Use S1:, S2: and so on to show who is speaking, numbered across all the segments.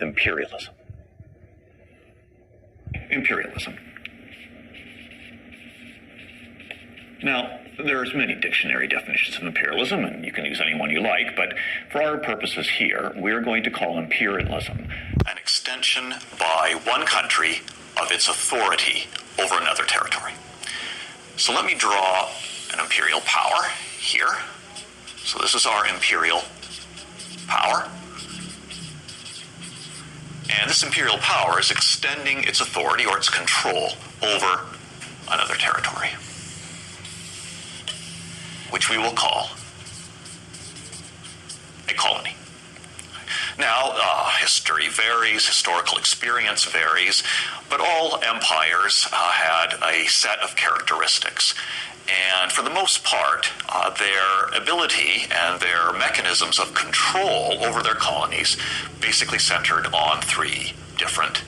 S1: Imperialism. Imperialism. Now, there's many dictionary definitions of imperialism, and you can use any one you like, but for our purposes here, we're going to call imperialism an extension by one country of its authority over another territory. So let me draw an imperial power here. So this is our imperial power. And this imperial power is extending its authority or its control over another territory, which we will call a colony. Now, history varies, historical experience varies, but all empires had a set of characteristics. And for the most part, their ability and their mechanisms of control over their colonies basically centered on three different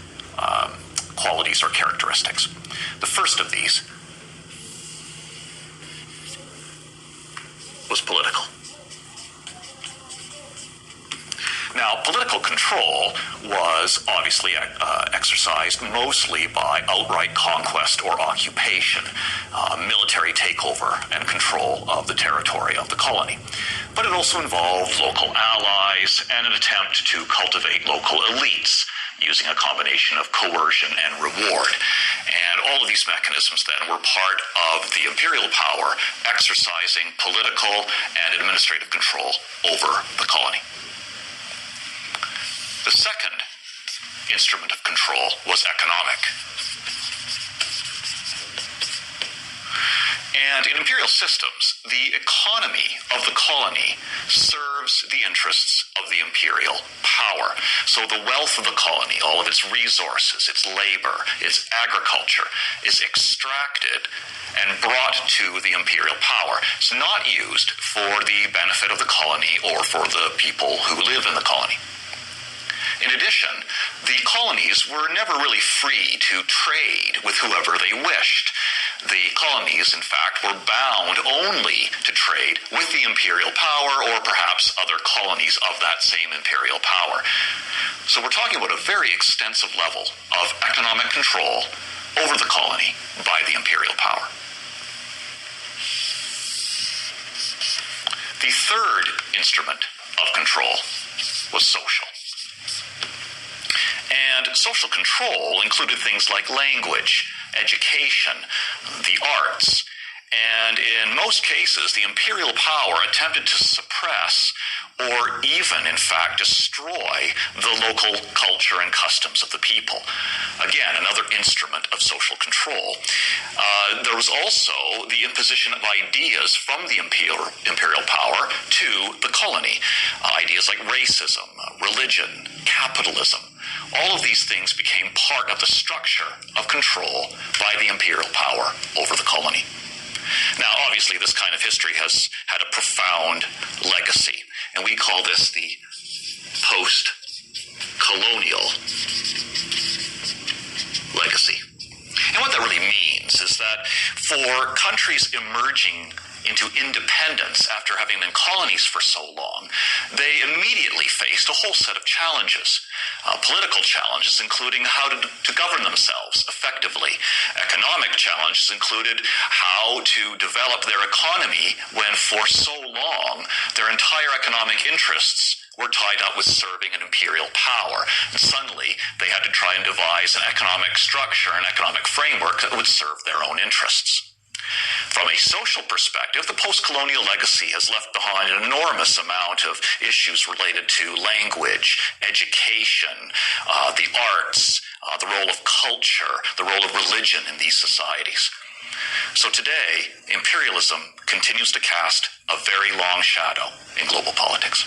S1: qualities or characteristics. The first of these was political. Now, political control was obviously exercised mostly by outright conquest or occupation, military takeover and control of the territory of the colony. But it also involved local allies and an attempt to cultivate local elites using a combination of coercion and reward. And all of these mechanisms then were part of the imperial power exercising political and administrative control over the colony. The second instrument of control was economic. And in imperial systems, the economy of the colony serves the interests of the imperial power. So the wealth of the colony, all of its resources, its labor, its agriculture, is extracted and brought to the imperial power. It's not used for the benefit of the colony or for the people who live in the colony. In addition, the colonies were never really free to trade with whoever they wished. The colonies, in fact, were bound only to trade with the imperial power or perhaps other colonies of that same imperial power. So we're talking about a very extensive level of economic control over the colony by the imperial power. The third instrument of control was social. And social control included things like language, education, the arts, and in most cases, the imperial power attempted to suppress or even, in fact, destroy the local culture and customs of the people. Again, another instrument of social control. There was also the imposition of ideas from the imperial power to the colony. Ideas like racism, religion, capitalism. All of these things became part of the structure of control by the imperial power over the colony. Now, obviously, this kind of history has had a profound legacy, and we call this the post-colonial legacy. And what that really means is that for countries emerging into independence after having been colonies for so long, they immediately faced a whole set of challenges. Political challenges, including how to govern themselves effectively. Economic challenges included how to develop their economy when for so long their entire economic interests were tied up with serving an imperial power. And suddenly they had to try and devise an economic structure, an economic framework that would serve their own interests. From a social perspective, the post-colonial legacy has left behind an enormous amount of issues related to language, education, the arts, the role of culture, the role of religion in these societies. So today, imperialism continues to cast a very long shadow in global politics.